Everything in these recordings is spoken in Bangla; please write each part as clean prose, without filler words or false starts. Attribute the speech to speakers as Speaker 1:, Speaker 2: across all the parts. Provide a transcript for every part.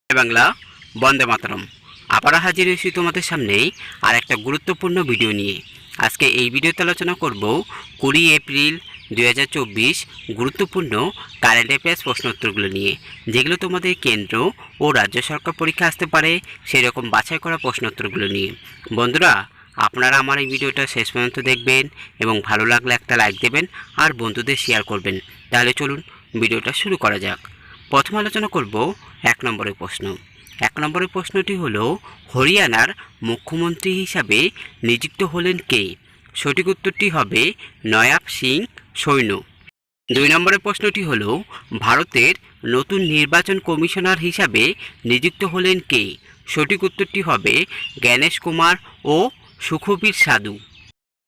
Speaker 1: বাংলা বন্দে মাতরম। আবারও হাজির হয়েছি তোমাদের সামনেই আর একটা গুরুত্বপূর্ণ ভিডিও নিয়ে। আজকে এই ভিডিওতে আলোচনা করব 20 এপ্রিল 2024 গুরুত্বপূর্ণ কারেন্ট অ্যাফেয়ার্স প্রশ্নোত্তরগুলো নিয়ে, যেগুলো তোমাদের কেন্দ্র ও রাজ্য সরকার পরীক্ষা আসতে পারে সেই রকম বাছাই করা প্রশ্নোত্তরগুলো নিয়ে। বন্ধুরা, আপনারা আমার এই ভিডিওটা শেষ পর্যন্ত দেখবেন এবং ভালো লাগলে একটা লাইক দেবেন আর বন্ধুদের শেয়ার করবেন। তাহলে চলুন ভিডিওটা শুরু করা যাক। প্রথম আলোচনা করব 1 নম্বরের প্রশ্ন। 1 নম্বরের প্রশ্নটি হলো, হরিয়ানার মুখ্যমন্ত্রী হিসাবে নিযুক্ত হলেন কে? সঠিক উত্তরটি হবে নয়াব সিং সৈন্য। 2 নম্বরের প্রশ্নটি হলো, ভারতের নতুন নির্বাচন কমিশনার হিসাবে নিযুক্ত হলেন কে? সঠিক উত্তরটি হবে জ্ঞানেশ কুমার ও সুখবীর সাধু।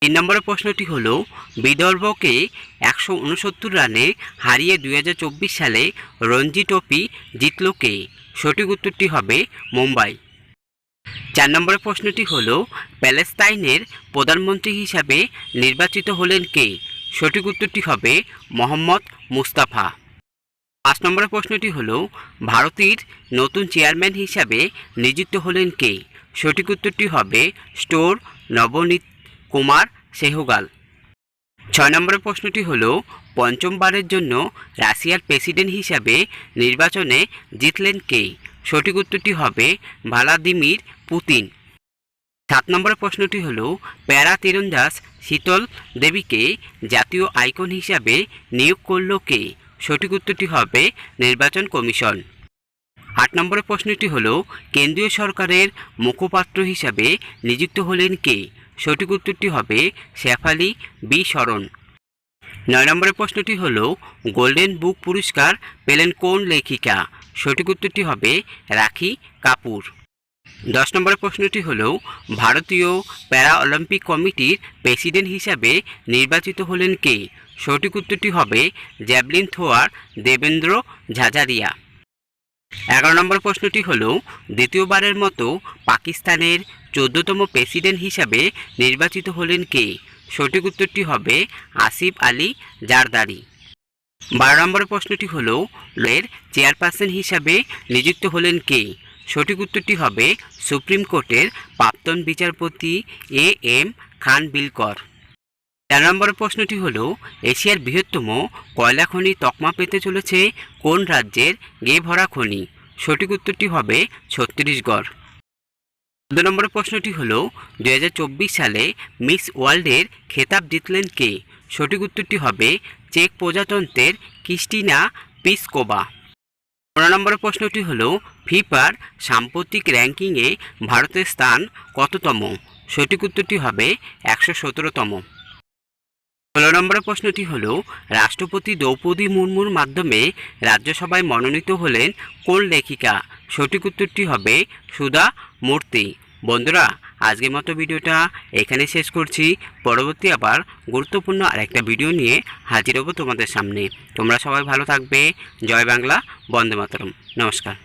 Speaker 1: 3 নম্বরের প্রশ্নটি হলো, বিদর্ভকে 169 রানে হারিয়ে 2024 সালে রঞ্জি ট্রফি জিতল কে? সঠিক উত্তরটি হবে মুম্বাই। 4 নম্বরের প্রশ্নটি হলো, প্যালেস্তাইনের প্রধানমন্ত্রী হিসাবে নির্বাচিত হলেন কে? সঠিক উত্তরটি হবে মোহাম্মদ মুস্তাফা। 5 নম্বরের প্রশ্নটি হলো, ভারতের নতুন চেয়ারম্যান হিসাবে নিযুক্ত হলেন কে? সঠিক উত্তরটি হবে স্টোর নবনীত কুমার সেহগাল। 6 নম্বরের প্রশ্নটি হলো, পঞ্চমবারের জন্য রাশিয়ার প্রেসিডেন্ট হিসাবে নির্বাচনে জিতলেন কে? সঠিক উত্তরটি হবে ভ্লাদিমির পুতিন। 7 নম্বরের প্রশ্নটি হলো, প্যারা তীরন্দাজ শীতল দেবীকে জাতীয় আইকন হিসাবে নিয়োগ করল কে? সঠিক উত্তরটি হবে নির্বাচন কমিশন। 8 নম্বরের প্রশ্নটি হলো, কেন্দ্রীয় সরকারের মুখপাত্র হিসাবে নিযুক্ত হলেন কে? সঠিক উত্তরটি হবে শেফালি বি শরণ। 9 নম্বরের প্রশ্নটি হলো, গোল্ডেন বুক পুরস্কার পেলেন কোন লেখিকা? সঠিক উত্তরটি হবে রাখি কাপুর। 10 নম্বরের প্রশ্নটি হলো, ভারতীয় প্যারা অলিম্পিক কমিটির প্রেসিডেন্ট হিসাবে নির্বাচিত হলেন কে? সঠিক উত্তরটি হবে জ্যাভলিন থ্রোয়ার দেবেন্দ্র ঝাঝারিয়া। 11 নম্বর প্রশ্নটি হলো, দ্বিতীয়বারের মতো পাকিস্তানের 14তম প্রেসিডেন্ট হিসাবে নির্বাচিত হলেন কে? সঠিক উত্তরটি হবে আসিফ আলী জারদারি। 12 নম্বর প্রশ্নটি হলো, এর চেয়ারপারসন হিসাবে নিযুক্ত হলেন কে? সঠিক উত্তরটি হবে সুপ্রিম কোর্টের প্রাক্তন বিচারপতি এম খানবিলকর। 13 নম্বর প্রশ্নটি হলো, এশিয়ার বৃহত্তম কয়লা খনি তকমা পেতে চলেছে কোন রাজ্যের গেভরা খনি? সঠিক উত্তরটি হবে ছত্তিশগড়। 14 নম্বর প্রশ্নটি হলো, 2024 সালে মিস ওয়ার্ল্ডের খেতাব জিতলেন কে? সঠিক উত্তরটি হবে চেক প্রজাতন্ত্রের ক্রিস্টিনা পিসকোভা। 15 নম্বর প্রশ্নটি হলো, ফিফার সাম্প্রতিক র্যাঙ্কিংয়ে ভারতের স্থান কততম? সঠিক উত্তরটি হবে 117তম। 16 নম্বর প্রশ্নটি হলো, রাষ্ট্রপতি দ্রৌপদী মুর্মুর মাধ্যমে রাজ্যসভায় মনোনীত হলেন কোন লেখিকা? সঠিক উত্তরটি হবে সুধা মূর্তি। বন্ধুরা, আজকের মতো ভিডিওটা এখানে শেষ করছি। পরবর্তী আবার গুরুত্বপূর্ণ আরেকটা ভিডিও নিয়ে হাজির হব তোমাদের সামনে। তোমরা সবাই ভালো থাকবে। জয় বাংলা, বন্দে মাতরম। নমস্কার।